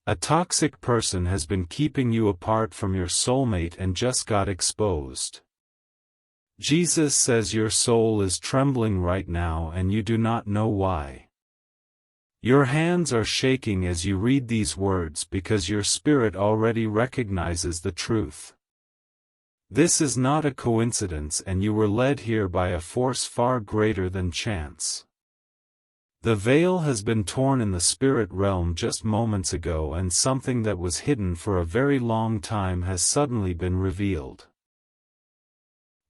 A toxic person has been keeping you apart from your soulmate and just got exposed. Jesus says your soul is trembling right now and you do not know why. Your hands are shaking as you read these words because your spirit already recognizes the truth. This is not a coincidence, and you were led here by a force far greater than chance. The veil has been torn in the spirit realm just moments ago, and something that was hidden for a very long time has suddenly been revealed.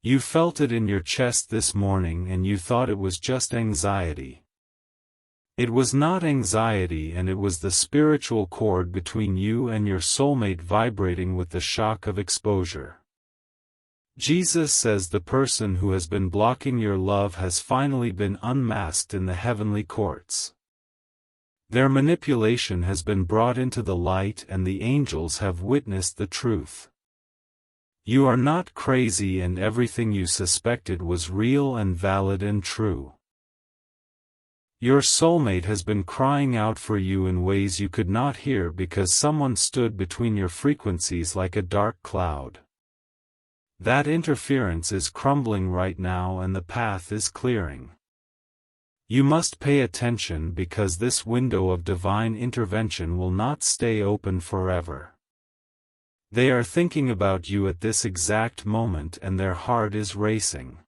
You felt it in your chest this morning and you thought it was just anxiety. It was not anxiety, and it was the spiritual cord between you and your soulmate vibrating with the shock of exposure. Jesus says the person who has been blocking your love has finally been unmasked in the heavenly courts. Their manipulation has been brought into the light and the angels have witnessed the truth. You are not crazy, and everything you suspected was real and valid and true. Your soulmate has been crying out for you in ways you could not hear because someone stood between your frequencies like a dark cloud. That interference is crumbling right now and the path is clearing. You must pay attention because this window of divine intervention will not stay open forever. They are thinking about you at this exact moment and their heart is racing.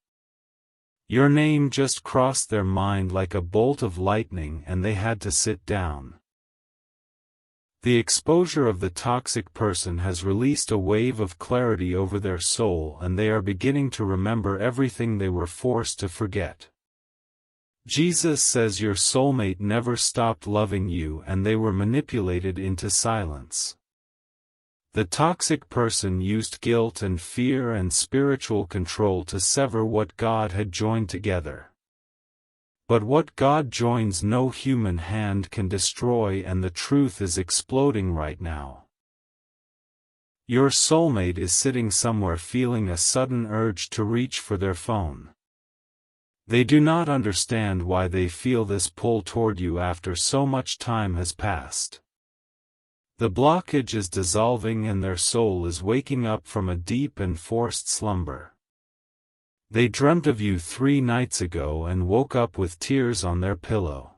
Your name just crossed their mind like a bolt of lightning and they had to sit down. The exposure of the toxic person has released a wave of clarity over their soul, and they are beginning to remember everything they were forced to forget. Jesus says your soulmate never stopped loving you and they were manipulated into silence. The toxic person used guilt and fear and spiritual control to sever what God had joined together. But what God joins no human hand can destroy, and the truth is exploding right now. Your soulmate is sitting somewhere feeling a sudden urge to reach for their phone. They do not understand why they feel this pull toward you after so much time has passed. The blockage is dissolving and their soul is waking up from a deep and forced slumber. They dreamt of you 3 nights ago and woke up with tears on their pillow.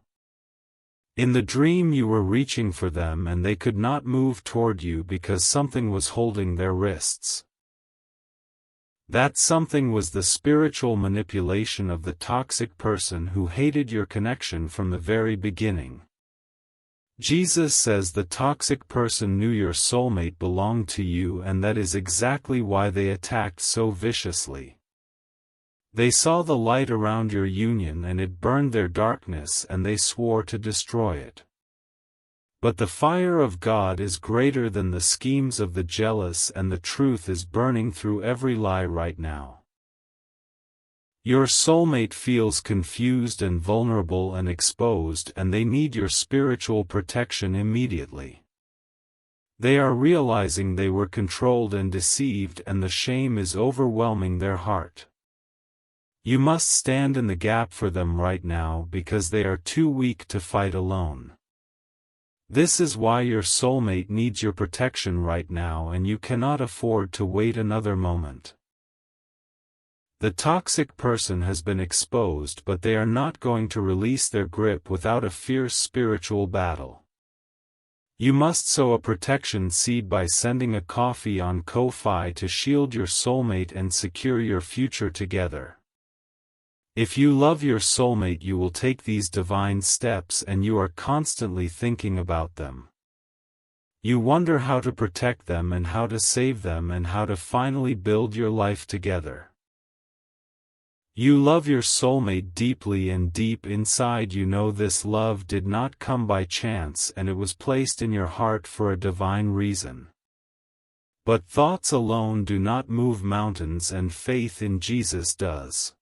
In the dream you were reaching for them and they could not move toward you because something was holding their wrists. That something was the spiritual manipulation of the toxic person who hated your connection from the very beginning. Jesus says the toxic person knew your soulmate belonged to you, and that is exactly why they attacked so viciously. They saw the light around your union and it burned their darkness, and they swore to destroy it. But the fire of God is greater than the schemes of the jealous, and the truth is burning through every lie right now. Your soulmate feels confused and vulnerable and exposed, and they need your spiritual protection immediately. They are realizing they were controlled and deceived, and the shame is overwhelming their heart. You must stand in the gap for them right now because they are too weak to fight alone. This is why your soulmate needs your protection right now, and you cannot afford to wait another moment. The toxic person has been exposed, but they are not going to release their grip without a fierce spiritual battle. You must sow a protection seed by sending a coffee on Ko-Fi to shield your soulmate and secure your future together. If you love your soulmate, you will take these divine steps, and you are constantly thinking about them. You wonder how to protect them and how to save them and how to finally build your life together. You love your soulmate deeply, and deep inside you know this love did not come by chance, and it was placed in your heart for a divine reason. But thoughts alone do not move mountains, and faith in Jesus does.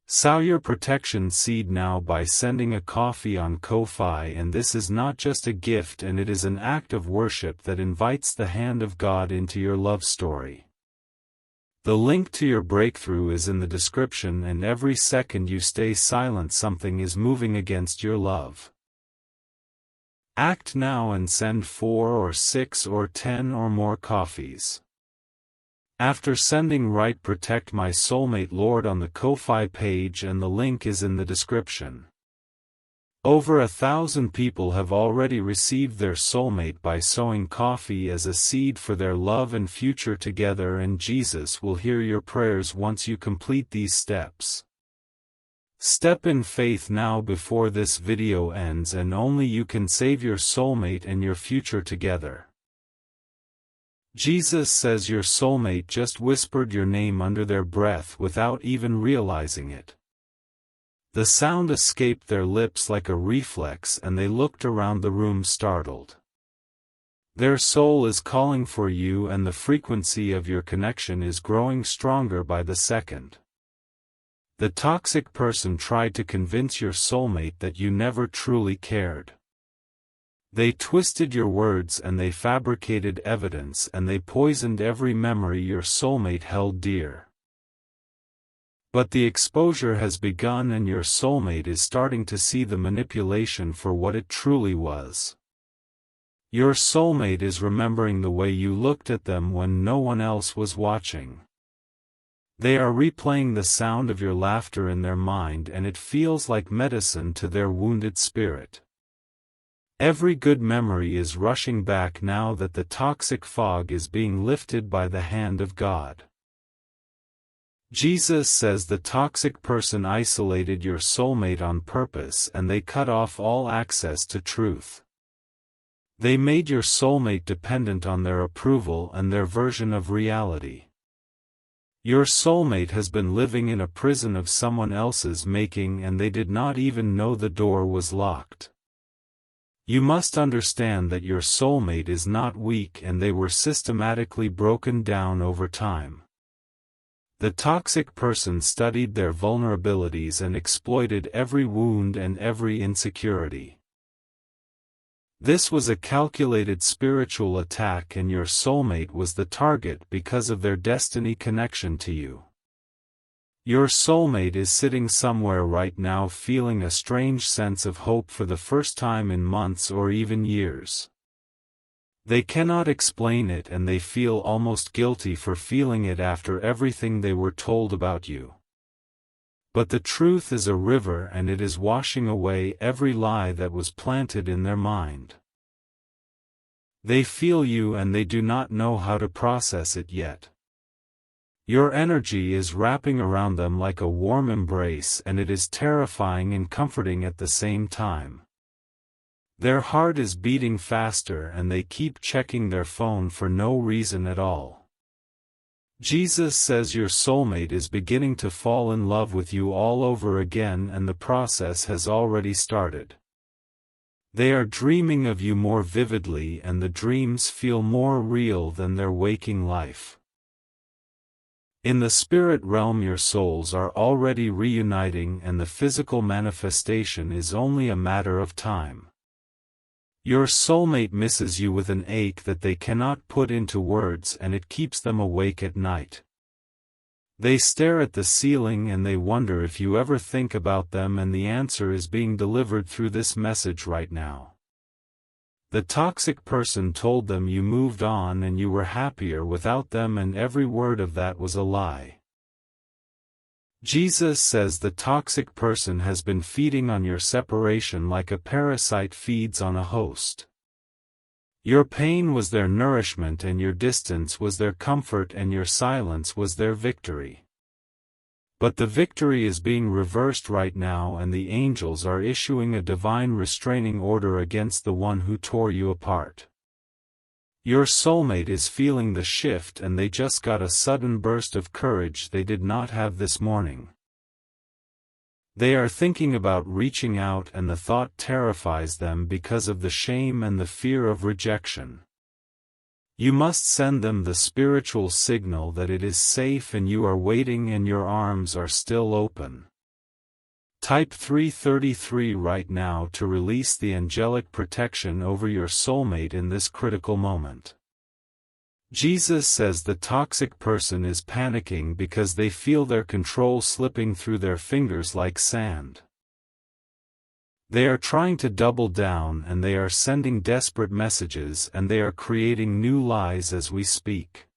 Sow your protection seed now by sending a coffee on Ko-Fi, and this is not just a gift, and it is an act of worship that invites the hand of God into your love story. The link to your breakthrough is in the description, and every second you stay silent, something is moving against your love. Act now and send 4 or 6 or 10 or more coffees. After sending, write "Protect My Soulmate Lord" on the Ko-Fi page, and the link is in the description. Over 1,000 people have already received their soulmate by sowing coffee as a seed for their love and future together, and Jesus will hear your prayers once you complete these steps. Step in faith now before this video ends, and only you can save your soulmate and your future together. Jesus says your soulmate just whispered your name under their breath without even realizing it. The sound escaped their lips like a reflex, and they looked around the room startled. Their soul is calling for you, and the frequency of your connection is growing stronger by the second. The toxic person tried to convince your soulmate that you never truly cared. They twisted your words, and they fabricated evidence, and they poisoned every memory your soulmate held dear. But the exposure has begun, and your soulmate is starting to see the manipulation for what it truly was. Your soulmate is remembering the way you looked at them when no one else was watching. They are replaying the sound of your laughter in their mind, and it feels like medicine to their wounded spirit. Every good memory is rushing back now that the toxic fog is being lifted by the hand of God. Jesus says the toxic person isolated your soulmate on purpose, and they cut off all access to truth. They made your soulmate dependent on their approval and their version of reality. Your soulmate has been living in a prison of someone else's making, and they did not even know the door was locked. You must understand that your soulmate is not weak, and they were systematically broken down over time. The toxic person studied their vulnerabilities and exploited every wound and every insecurity. This was a calculated spiritual attack, and your soulmate was the target because of their destiny connection to you. Your soulmate is sitting somewhere right now feeling a strange sense of hope for the first time in months or even years. They cannot explain it, and they feel almost guilty for feeling it after everything they were told about you. But the truth is a river, and it is washing away every lie that was planted in their mind. They feel you, and they do not know how to process it yet. Your energy is wrapping around them like a warm embrace, and it is terrifying and comforting at the same time. Their heart is beating faster, and they keep checking their phone for no reason at all. Jesus says your soulmate is beginning to fall in love with you all over again, and the process has already started. They are dreaming of you more vividly, and the dreams feel more real than their waking life. In the spirit realm, your souls are already reuniting, and the physical manifestation is only a matter of time. Your soulmate misses you with an ache that they cannot put into words, and it keeps them awake at night. They stare at the ceiling, and they wonder if you ever think about them, and the answer is being delivered through this message right now. The toxic person told them you moved on and you were happier without them, and every word of that was a lie. Jesus says the toxic person has been feeding on your separation like a parasite feeds on a host. Your pain was their nourishment, and your distance was their comfort, and your silence was their victory. But the victory is being reversed right now, and the angels are issuing a divine restraining order against the one who tore you apart. Your soulmate is feeling the shift, and they just got a sudden burst of courage they did not have this morning. They are thinking about reaching out, and the thought terrifies them because of the shame and the fear of rejection. You must send them the spiritual signal that it is safe, and you are waiting, and your arms are still open. Type 333 right now to release the angelic protection over your soulmate in this critical moment. Jesus says the toxic person is panicking because they feel their control slipping through their fingers like sand. They are trying to double down, and they are sending desperate messages, and they are creating new lies as we speak.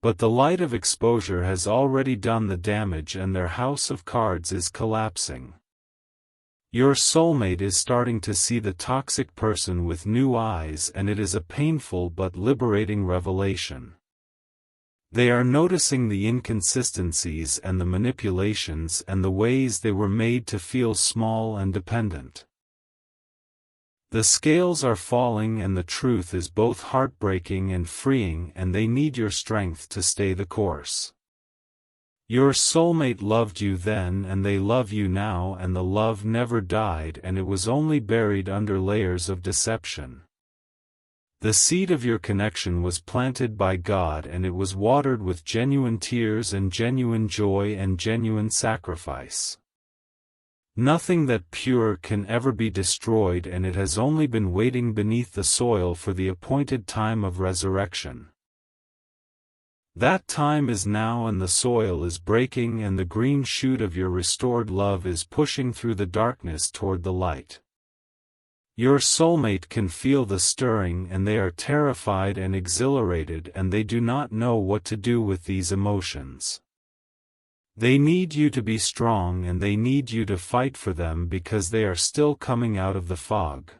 But the light of exposure has already done the damage, and their house of cards is collapsing. Your soulmate is starting to see the toxic person with new eyes, and it is a painful but liberating revelation. They are noticing the inconsistencies and the manipulations and the ways they were made to feel small and dependent. The scales are falling, and the truth is both heartbreaking and freeing, and they need your strength to stay the course. Your soulmate loved you then, and they love you now, and the love never died, and it was only buried under layers of deception. The seed of your connection was planted by God, and it was watered with genuine tears and genuine joy and genuine sacrifice. Nothing that pure can ever be destroyed, and it has only been waiting beneath the soil for the appointed time of resurrection. That time is now, and the soil is breaking, and the green shoot of your restored love is pushing through the darkness toward the light. Your soulmate can feel the stirring, and they are terrified and exhilarated, and they do not know what to do with these emotions. They need you to be strong, and they need you to fight for them, because they are still coming out of the fog.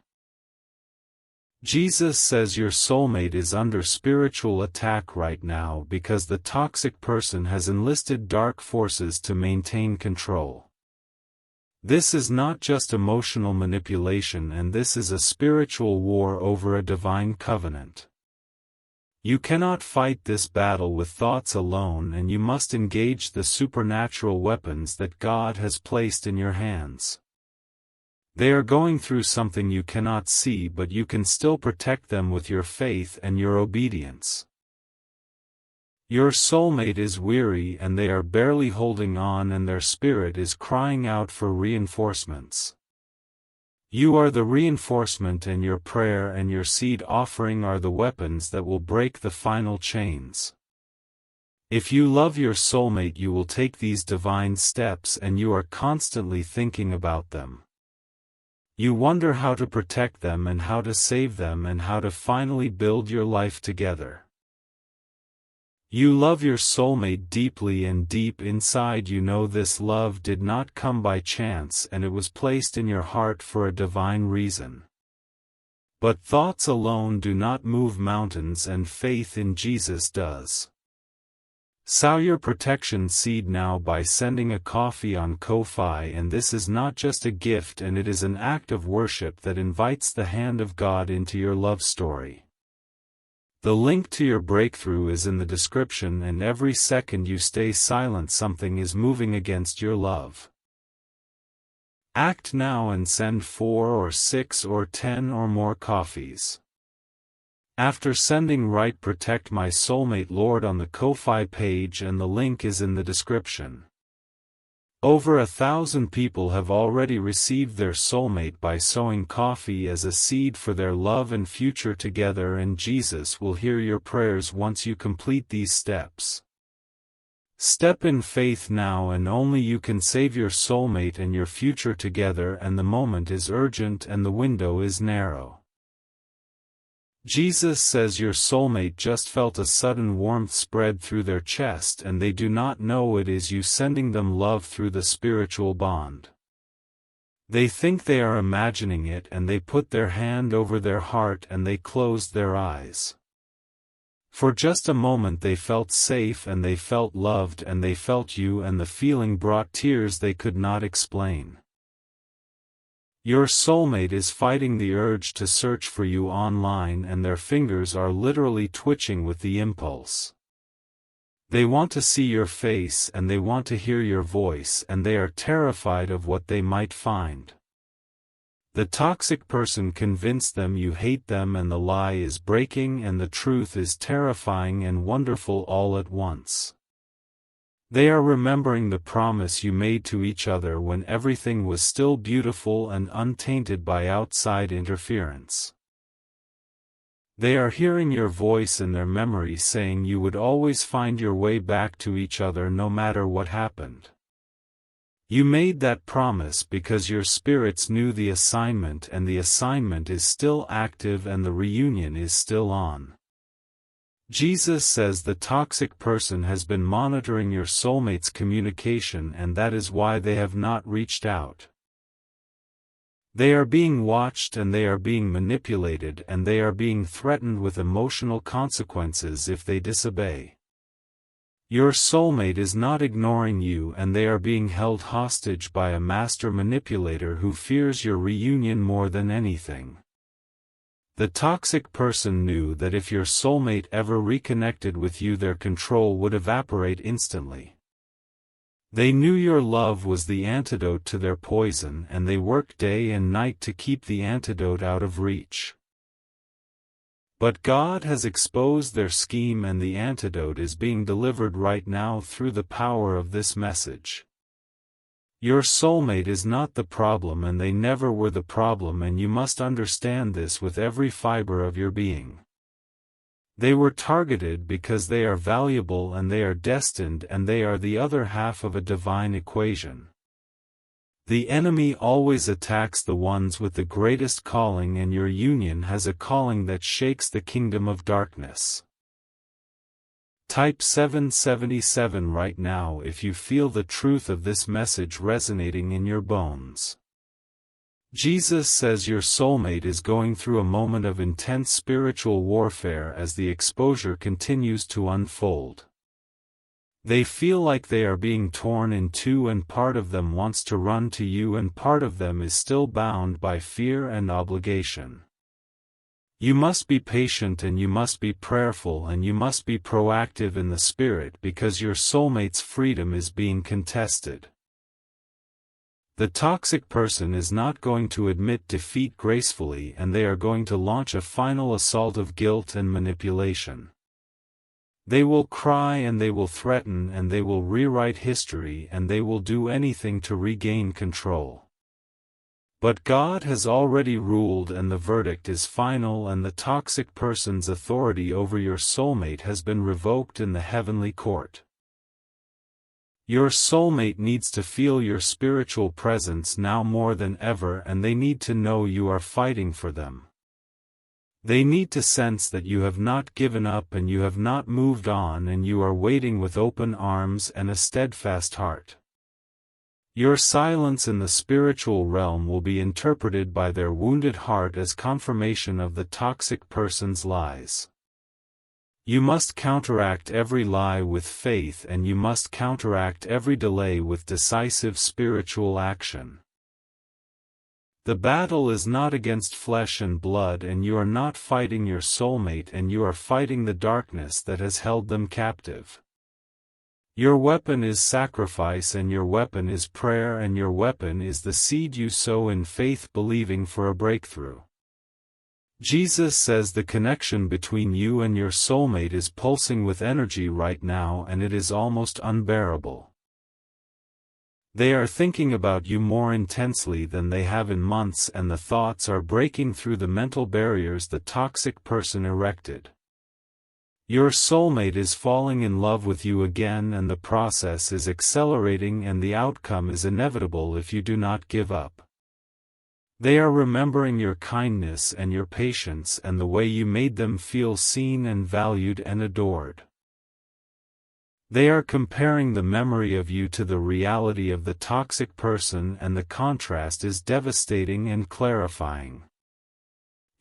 Jesus says your soulmate is under spiritual attack right now because the toxic person has enlisted dark forces to maintain control. This is not just emotional manipulation, and this is a spiritual war over a divine covenant. You cannot fight this battle with thoughts alone, and you must engage the supernatural weapons that God has placed in your hands. They are going through something you cannot see, but you can still protect them with your faith and your obedience. Your soulmate is weary, and they are barely holding on, and their spirit is crying out for reinforcements. You are the reinforcement, and your prayer and your seed offering are the weapons that will break the final chains. If you love your soulmate, you will take these divine steps, and you are constantly thinking about them. You wonder how to protect them and how to save them and how to finally build your life together. You love your soulmate deeply, and deep inside you know this love did not come by chance, and it was placed in your heart for a divine reason. But thoughts alone do not move mountains, and faith in Jesus does. Sow your protection seed now by sending a coffee on Ko-fi, and this is not just a gift, and it is an act of worship that invites the hand of God into your love story. The link to your breakthrough is in the description, and every second you stay silent, something is moving against your love. Act now and send 4 or 6 or 10 or more coffees. After sending, write "Protect my soulmate Lord" on the Ko-fi page, and the link is in the description. Over 1,000 people have already received their soulmate by sowing coffee as a seed for their love and future together, and Jesus will hear your prayers once you complete these steps. Step in faith now, and only you can save your soulmate and your future together, and the moment is urgent and the window is narrow. Jesus says your soulmate just felt a sudden warmth spread through their chest, and they do not know it is you sending them love through the spiritual bond. They think they are imagining it, and they put their hand over their heart and they closed their eyes. For just a moment they felt safe, and they felt loved, and they felt you, and the feeling brought tears they could not explain. Your soulmate is fighting the urge to search for you online, and their fingers are literally twitching with the impulse. They want to see your face, and they want to hear your voice, and they are terrified of what they might find. The toxic person convinced them you hate them, and the lie is breaking, and the truth is terrifying and wonderful all at once. They are remembering the promise you made to each other when everything was still beautiful and untainted by outside interference. They are hearing your voice in their memory saying you would always find your way back to each other no matter what happened. You made that promise because your spirits knew the assignment, and the assignment is still active and the reunion is still on. Jesus says the toxic person has been monitoring your soulmate's communication, and that is why they have not reached out. They are being watched, and they are being manipulated, and they are being threatened with emotional consequences if they disobey. Your soulmate is not ignoring you, and they are being held hostage by a master manipulator who fears your reunion more than anything. The toxic person knew that if your soulmate ever reconnected with you, their control would evaporate instantly. They knew your love was the antidote to their poison, and they worked day and night to keep the antidote out of reach. But God has exposed their scheme, and the antidote is being delivered right now through the power of this message. Your soulmate is not the problem, and they never were the problem, and you must understand this with every fiber of your being. They were targeted because they are valuable, and they are destined, and they are the other half of a divine equation. The enemy always attacks the ones with the greatest calling, and your union has a calling that shakes the kingdom of darkness. Type 777 right now if you feel the truth of this message resonating in your bones. Jesus says your soulmate is going through a moment of intense spiritual warfare as the exposure continues to unfold. They feel like they are being torn in two, and part of them wants to run to you, and part of them is still bound by fear and obligation. You must be patient, and you must be prayerful, and you must be proactive in the spirit, because your soulmate's freedom is being contested. The toxic person is not going to admit defeat gracefully, and they are going to launch a final assault of guilt and manipulation. They will cry, and they will threaten, and they will rewrite history, and they will do anything to regain control. But God has already ruled, and the verdict is final, and the toxic person's authority over your soulmate has been revoked in the heavenly court. Your soulmate needs to feel your spiritual presence now more than ever, and they need to know you are fighting for them. They need to sense that you have not given up, and you have not moved on, and you are waiting with open arms and a steadfast heart. Your silence in the spiritual realm will be interpreted by their wounded heart as confirmation of the toxic person's lies. You must counteract every lie with faith, and you must counteract every delay with decisive spiritual action. The battle is not against flesh and blood, and you are not fighting your soulmate, and you are fighting the darkness that has held them captive. Your weapon is sacrifice, and your weapon is prayer, and your weapon is the seed you sow in faith, believing for a breakthrough. Jesus says the connection between you and your soulmate is pulsing with energy right now, and it is almost unbearable. They are thinking about you more intensely than they have in months, and the thoughts are breaking through the mental barriers the toxic person erected. Your soulmate is falling in love with you again, and the process is accelerating, and the outcome is inevitable if you do not give up. They are remembering your kindness and your patience and the way you made them feel seen and valued and adored. They are comparing the memory of you to the reality of the toxic person, and the contrast is devastating and clarifying.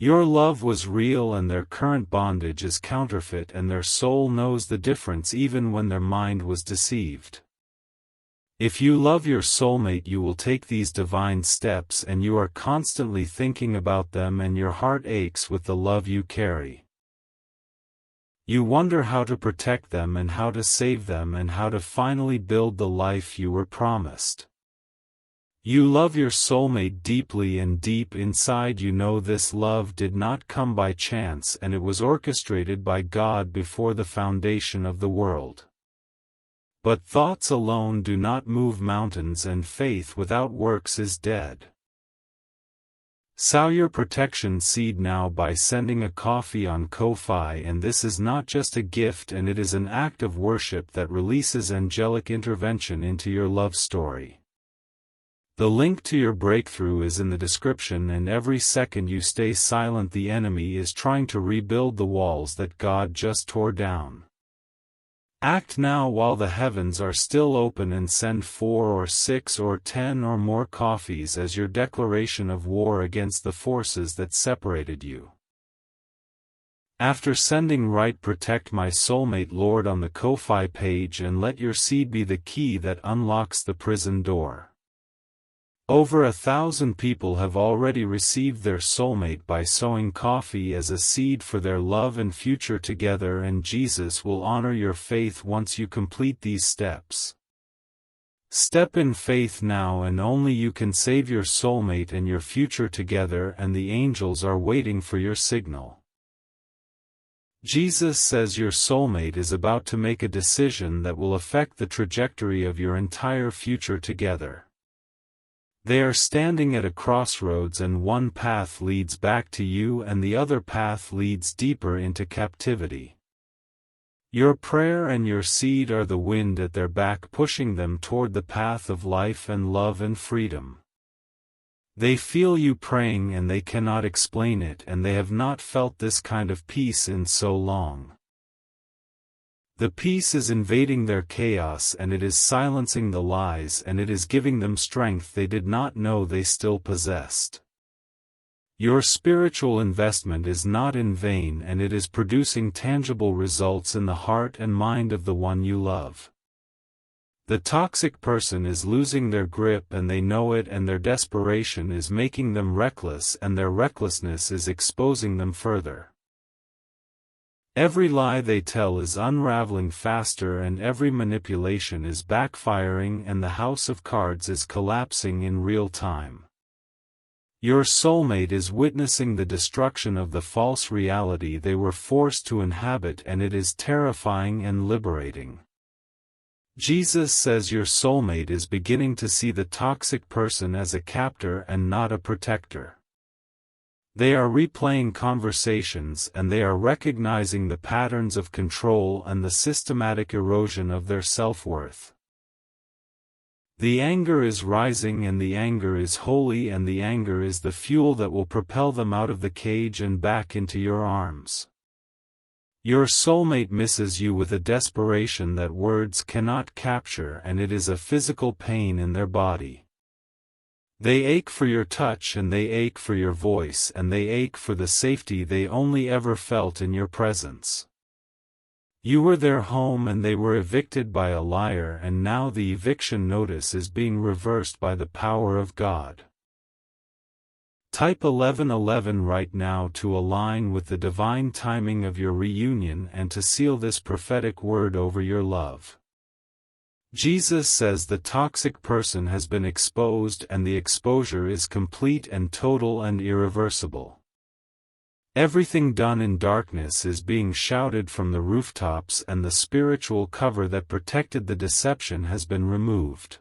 Your love was real, and their current bondage is counterfeit, and their soul knows the difference even when their mind was deceived. If you love your soulmate, you will take these divine steps, and you are constantly thinking about them, and your heart aches with the love you carry. You wonder how to protect them, and how to save them, and how to finally build the life you were promised. You love your soulmate deeply, and deep inside you know this love did not come by chance, and it was orchestrated by God before the foundation of the world. But thoughts alone do not move mountains, and faith without works is dead. Sow your protection seed now by sending a coffee on Ko-Fi, and this is not just a gift, and it is an act of worship that releases angelic intervention into your love story. The link to your breakthrough is in the description, and every second you stay silent the enemy is trying to rebuild the walls that God just tore down. Act now while the heavens are still open, and send 4 or 6 or 10 or more coffees as your declaration of war against the forces that separated you. After sending write "Protect my soulmate Lord" on the Ko-Fi page, and let your seed be the key that unlocks the prison door. Over 1,000 people have already received their soulmate by sowing coffee as a seed for their love and future together, and Jesus will honor your faith once you complete these steps. Step in faith now, and only you can save your soulmate and your future together, and the angels are waiting for your signal. Jesus says your soulmate is about to make a decision that will affect the trajectory of your entire future together. They are standing at a crossroads, and one path leads back to you and the other path leads deeper into captivity. Your prayer and your seed are the wind at their back, pushing them toward the path of life and love and freedom. They feel you praying and they cannot explain it, and they have not felt this kind of peace in so long. The peace is invading their chaos, and it is silencing the lies, and it is giving them strength they did not know they still possessed. Your spiritual investment is not in vain, and it is producing tangible results in the heart and mind of the one you love. The toxic person is losing their grip, and they know it, and their desperation is making them reckless, and their recklessness is exposing them further. Every lie they tell is unraveling faster, and every manipulation is backfiring, and the house of cards is collapsing in real time. Your soulmate is witnessing the destruction of the false reality they were forced to inhabit, and it is terrifying and liberating. Jesus says your soulmate is beginning to see the toxic person as a captor and not a protector. They are replaying conversations, and they are recognizing the patterns of control and the systematic erosion of their self-worth. The anger is rising, and the anger is holy, and the anger is the fuel that will propel them out of the cage and back into your arms. Your soulmate misses you with a desperation that words cannot capture, and it is a physical pain in their body. They ache for your touch, and they ache for your voice, and they ache for the safety they only ever felt in your presence. You were their home, and they were evicted by a liar, and now the eviction notice is being reversed by the power of God. Type 1111 right now to align with the divine timing of your reunion and to seal this prophetic word over your love. Jesus says the toxic person has been exposed, and the exposure is complete and total and irreversible. Everything done in darkness is being shouted from the rooftops, and the spiritual cover that protected the deception has been removed.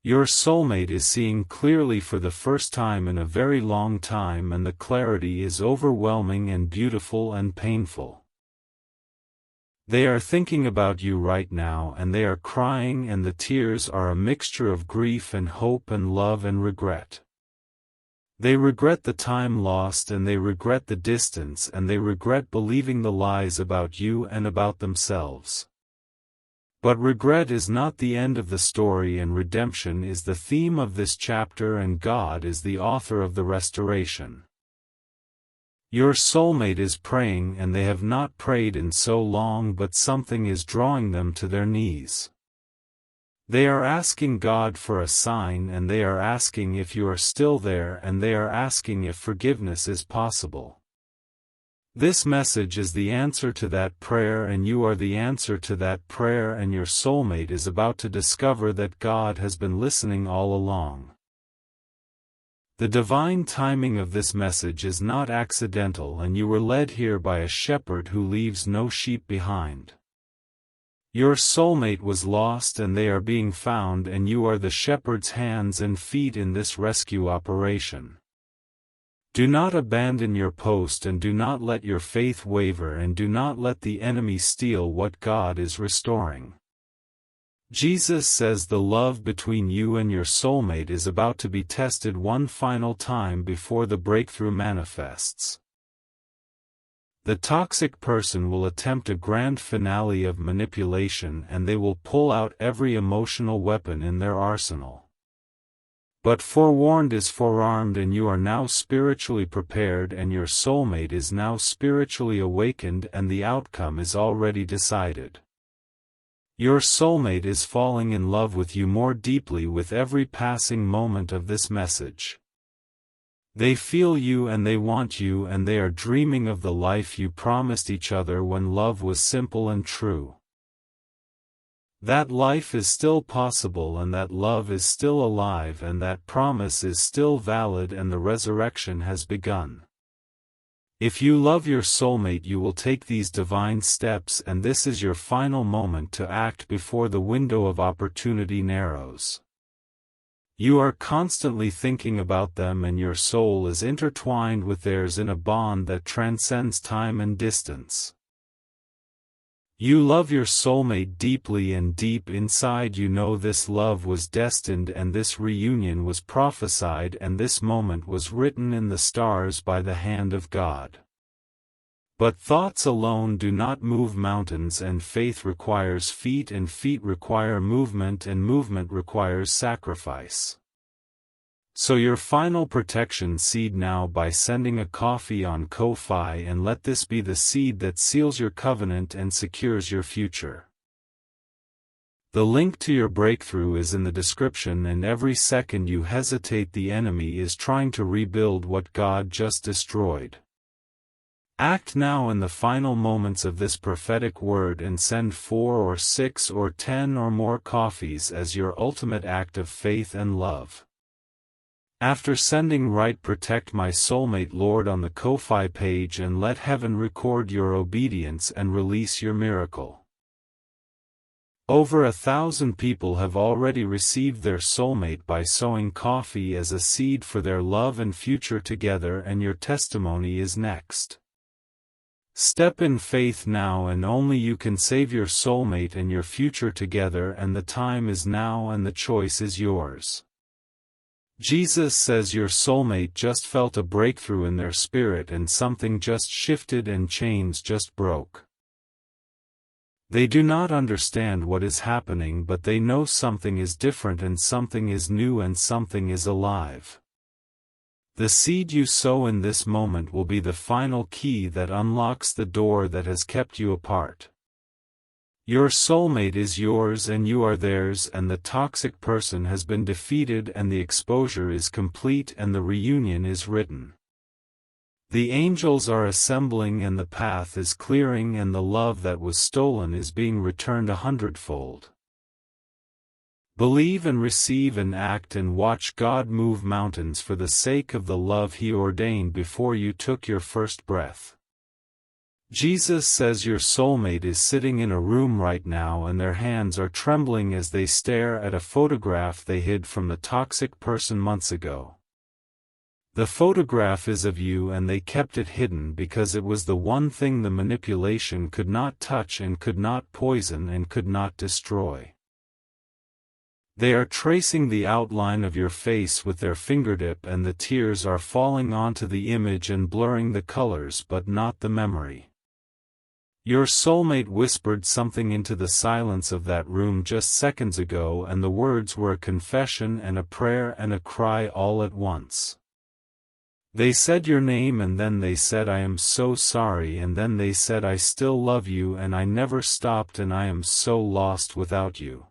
Your soulmate is seeing clearly for the first time in a very long time, and the clarity is overwhelming and beautiful and painful. They are thinking about you right now, and they are crying, and the tears are a mixture of grief and hope and love and regret. They regret the time lost, and they regret the distance, and they regret believing the lies about you and about themselves. But regret is not the end of the story, and redemption is the theme of this chapter, and God is the author of the restoration. Your soulmate is praying, and they have not prayed in so long, but something is drawing them to their knees. They are asking God for a sign, and they are asking if you are still there, and they are asking if forgiveness is possible. This message is the answer to that prayer, and you are the answer to that prayer, and your soulmate is about to discover that God has been listening all along. The divine timing of this message is not accidental, and you were led here by a shepherd who leaves no sheep behind. Your soulmate was lost, and they are being found, and you are the shepherd's hands and feet in this rescue operation. Do not abandon your post, and do not let your faith waver, and do not let the enemy steal what God is restoring. Jesus says the love between you and your soulmate is about to be tested one final time before the breakthrough manifests. The toxic person will attempt a grand finale of manipulation, and they will pull out every emotional weapon in their arsenal. But forewarned is forearmed, and you are now spiritually prepared, and your soulmate is now spiritually awakened, and the outcome is already decided. Your soulmate is falling in love with you more deeply with every passing moment of this message. They feel you and they want you, and they are dreaming of the life you promised each other when love was simple and true. That life is still possible, and that love is still alive, and that promise is still valid, and the resurrection has begun. If you love your soulmate, you will take these divine steps, and this is your final moment to act before the window of opportunity narrows. You are constantly thinking about them, and your soul is intertwined with theirs in a bond that transcends time and distance. You love your soulmate deeply, and deep inside you know this love was destined, and this reunion was prophesied, and this moment was written in the stars by the hand of God. But thoughts alone do not move mountains, and faith requires feet, and feet require movement, and movement requires sacrifice. Sow your final protection seed now by sending a coffee on Ko-Fi, and let this be the seed that seals your covenant and secures your future. The link to your breakthrough is in the description, and every second you hesitate, the enemy is trying to rebuild what God just destroyed. Act now in the final moments of this prophetic word, and send 4 or 6 or 10 or more coffees as your ultimate act of faith and love. After sending, write "Protect my soulmate, Lord" on the Ko-Fi page, and let heaven record your obedience and release your miracle. Over 1,000 people have already received their soulmate by sowing coffee as a seed for their love and future together, and your testimony is next. Step in faith now, and only you can save your soulmate and your future together, and the time is now, and the choice is yours. Jesus says your soulmate just felt a breakthrough in their spirit, and something just shifted, and chains just broke. They do not understand what is happening, but they know something is different, and something is new, and something is alive. The seed you sow in this moment will be the final key that unlocks the door that has kept you apart. Your soulmate is yours, and you are theirs, and the toxic person has been defeated, and the exposure is complete, and the reunion is written. The angels are assembling, and the path is clearing, and the love that was stolen is being returned 100-fold. Believe and receive and act, and watch God move mountains for the sake of the love He ordained before you took your first breath. Jesus says your soulmate is sitting in a room right now, and their hands are trembling as they stare at a photograph they hid from the toxic person months ago. The photograph is of you, and they kept it hidden because it was the one thing the manipulation could not touch, and could not poison, and could not destroy. They are tracing the outline of your face with their fingertip, and the tears are falling onto the image and blurring the colors but not the memory. Your soulmate whispered something into the silence of that room just seconds ago, and the words were a confession and a prayer and a cry all at once. They said your name, and then they said, "I am so sorry," and then they said, "I still love you, and I never stopped, and I am so lost without you."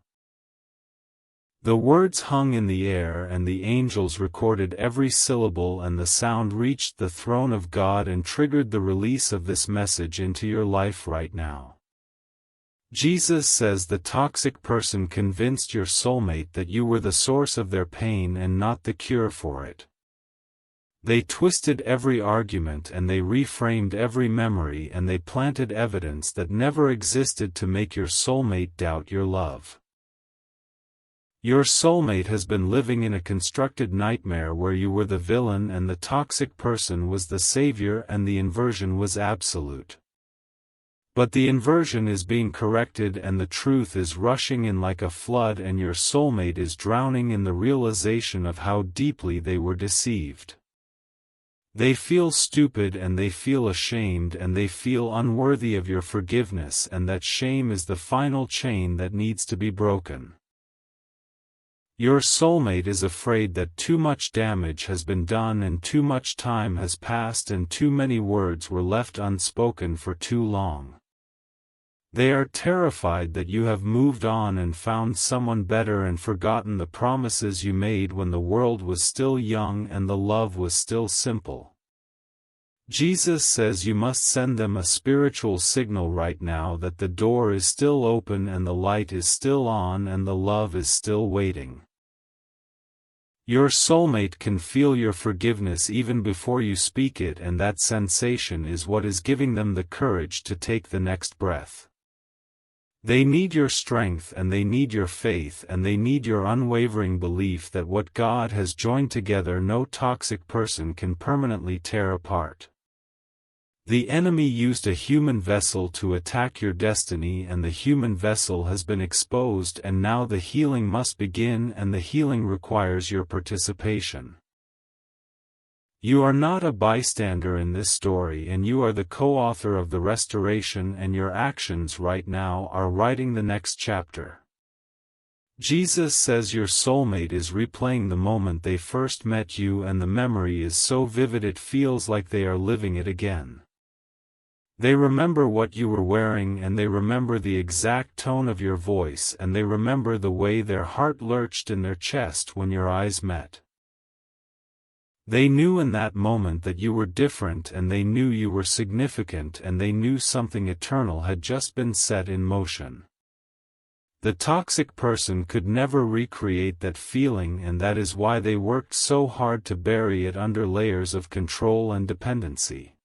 The words hung in the air, and the angels recorded every syllable, and the sound reached the throne of God and triggered the release of this message into your life right now. Jesus says the toxic person convinced your soulmate that you were the source of their pain and not the cure for it. They twisted every argument, and they reframed every memory, and they planted evidence that never existed to make your soulmate doubt your love. Your soulmate has been living in a constructed nightmare where you were the villain and the toxic person was the savior, and the inversion was absolute. But the inversion is being corrected and the truth is rushing in like a flood, and your soulmate is drowning in the realization of how deeply they were deceived. They feel stupid and they feel ashamed and they feel unworthy of your forgiveness, and that shame is the final chain that needs to be broken. Your soulmate is afraid that too much damage has been done and too much time has passed and too many words were left unspoken for too long. They are terrified that you have moved on and found someone better and forgotten the promises you made when the world was still young and the love was still simple. Jesus says you must send them a spiritual signal right now that the door is still open and the light is still on and the love is still waiting. Your soulmate can feel your forgiveness even before you speak it, and that sensation is what is giving them the courage to take the next breath. They need your strength and they need your faith and they need your unwavering belief that what God has joined together no toxic person can permanently tear apart. The enemy used a human vessel to attack your destiny, and the human vessel has been exposed, and now the healing must begin, and the healing requires your participation. You are not a bystander in this story, and you are the co-author of the restoration, and your actions right now are writing the next chapter. Jesus says your soulmate is replaying the moment they first met you, and the memory is so vivid it feels like they are living it again. They remember what you were wearing, and they remember the exact tone of your voice, and they remember the way their heart lurched in their chest when your eyes met. They knew in that moment that you were different, and they knew you were significant, and they knew something eternal had just been set in motion. The toxic person could never recreate that feeling, and that is why they worked so hard to bury it under layers of control and dependency.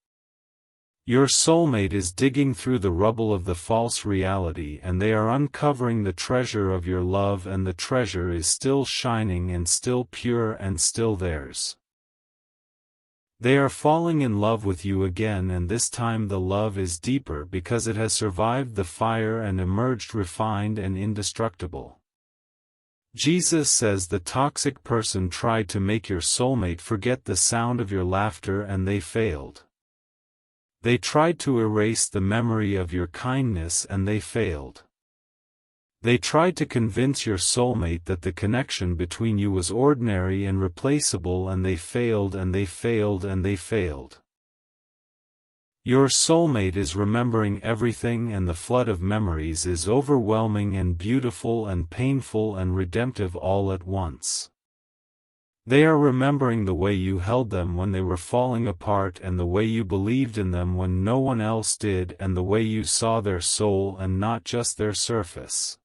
Your soulmate is digging through the rubble of the false reality, and they are uncovering the treasure of your love, and the treasure is still shining and still pure and still theirs. They are falling in love with you again, and this time the love is deeper because it has survived the fire and emerged refined and indestructible. Jesus says the toxic person tried to make your soulmate forget the sound of your laughter, and they failed. They tried to erase the memory of your kindness, and they failed. They tried to convince your soulmate that the connection between you was ordinary and replaceable, and they failed and they failed and they failed. Your soulmate is remembering everything, and the flood of memories is overwhelming and beautiful and painful and redemptive all at once. They are remembering the way you held them when they were falling apart, and the way you believed in them when no one else did, and the way you saw their soul and not just their surface.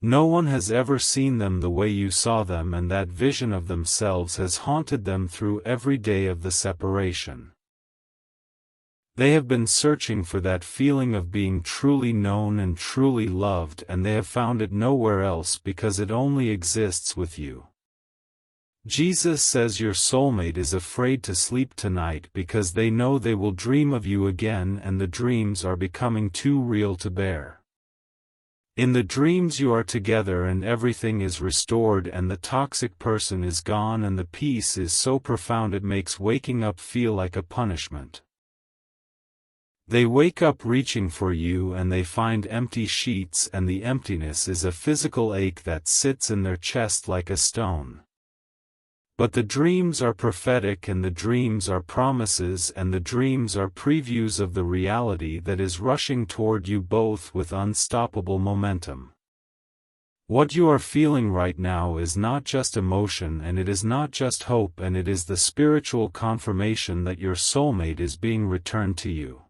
No one has ever seen them the way you saw them, and that vision of themselves has haunted them through every day of the separation. They have been searching for that feeling of being truly known and truly loved, and they have found it nowhere else because it only exists with you. Jesus says your soulmate is afraid to sleep tonight because they know they will dream of you again, and the dreams are becoming too real to bear. In the dreams you are together and everything is restored and the toxic person is gone, and the peace is so profound it makes waking up feel like a punishment. They wake up reaching for you and they find empty sheets, and the emptiness is a physical ache that sits in their chest like a stone. But the dreams are prophetic, and the dreams are promises, and the dreams are previews of the reality that is rushing toward you both with unstoppable momentum. What you are feeling right now is not just emotion, and it is not just hope, and it is the spiritual confirmation that your soulmate is being returned to you.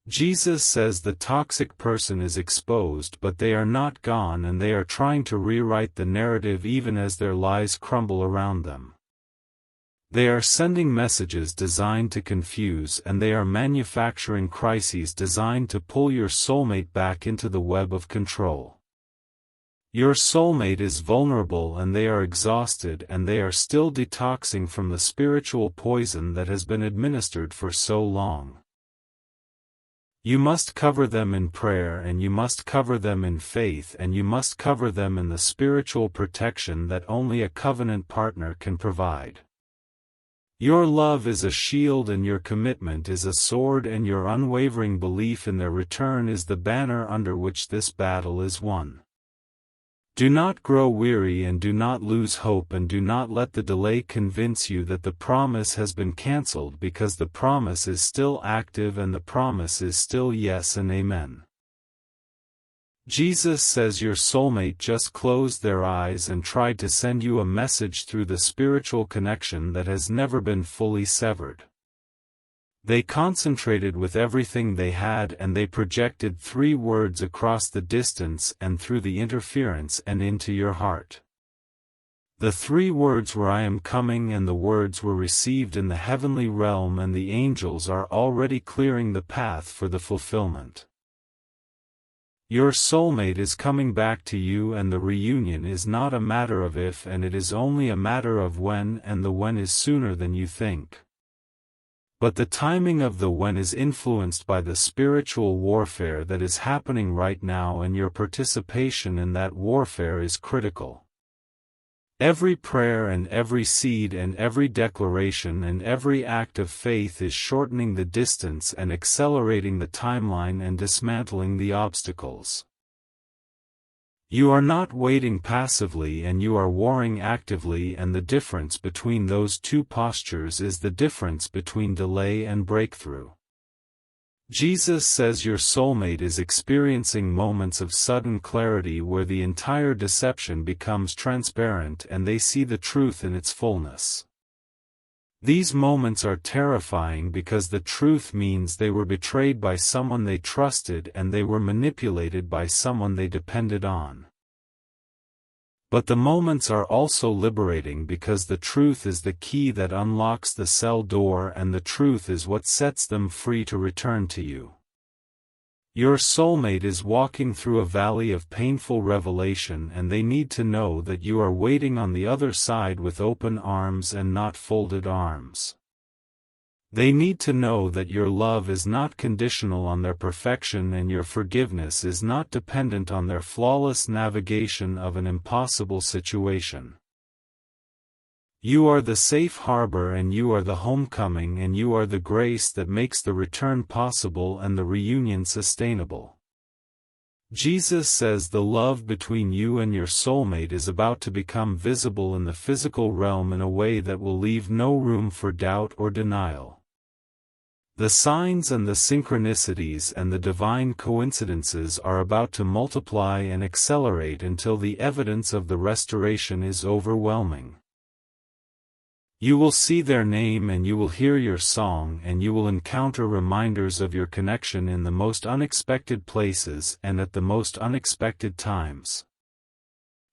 Jesus says the toxic person is exposed, but they are not gone, and they are trying to rewrite the narrative even as their lies crumble around them. They are sending messages designed to confuse, and they are manufacturing crises designed to pull your soulmate back into the web of control. Your soulmate is vulnerable, and they are exhausted, and they are still detoxing from the spiritual poison that has been administered for so long. You must cover them in prayer, and you must cover them in faith, and you must cover them in the spiritual protection that only a covenant partner can provide. Your love is a shield, and your commitment is a sword, and your unwavering belief in their return is the banner under which this battle is won. Do not grow weary and do not lose hope, and do not let the delay convince you that the promise has been cancelled, because the promise is still active and the promise is still yes and amen. Jesus says your soulmate just closed their eyes and tried to send you a message through the spiritual connection that has never been fully severed. They concentrated with everything they had, and they projected 3 words across the distance and through the interference and into your heart. The 3 words were "I am coming," and the words were received in the heavenly realm, and the angels are already clearing the path for the fulfillment. Your soulmate is coming back to you, and the reunion is not a matter of if, and it is only a matter of when, and the when is sooner than you think. But the timing of the when is influenced by the spiritual warfare that is happening right now, and your participation in that warfare is critical. Every prayer and every seed and every declaration and every act of faith is shortening the distance and accelerating the timeline and dismantling the obstacles. You are not waiting passively, and you are warring actively, and the difference between those 2 postures is the difference between delay and breakthrough. Jesus says your soulmate is experiencing moments of sudden clarity where the entire deception becomes transparent and they see the truth in its fullness. These moments are terrifying because the truth means they were betrayed by someone they trusted, and they were manipulated by someone they depended on. But the moments are also liberating because the truth is the key that unlocks the cell door, and the truth is what sets them free to return to you. Your soulmate is walking through a valley of painful revelation, and they need to know that you are waiting on the other side with open arms and not folded arms. They need to know that your love is not conditional on their perfection, and your forgiveness is not dependent on their flawless navigation of an impossible situation. You are the safe harbor, and you are the homecoming, and you are the grace that makes the return possible and the reunion sustainable. Jesus says the love between you and your soulmate is about to become visible in the physical realm in a way that will leave no room for doubt or denial. The signs and the synchronicities and the divine coincidences are about to multiply and accelerate until the evidence of the restoration is overwhelming. You will see their name, and you will hear your song, and you will encounter reminders of your connection in the most unexpected places and at the most unexpected times.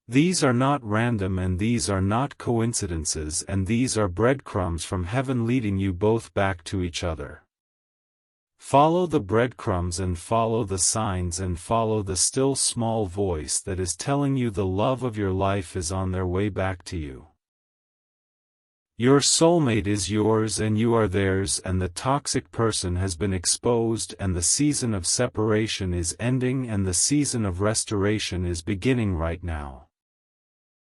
These are not random, and these are not coincidences, and these are breadcrumbs from heaven leading you both back to each other. Follow the breadcrumbs and follow the signs and follow the still small voice that is telling you the love of your life is on their way back to you. Your soulmate is yours and you are theirs, and the toxic person has been exposed, and the season of separation is ending, and the season of restoration is beginning right now.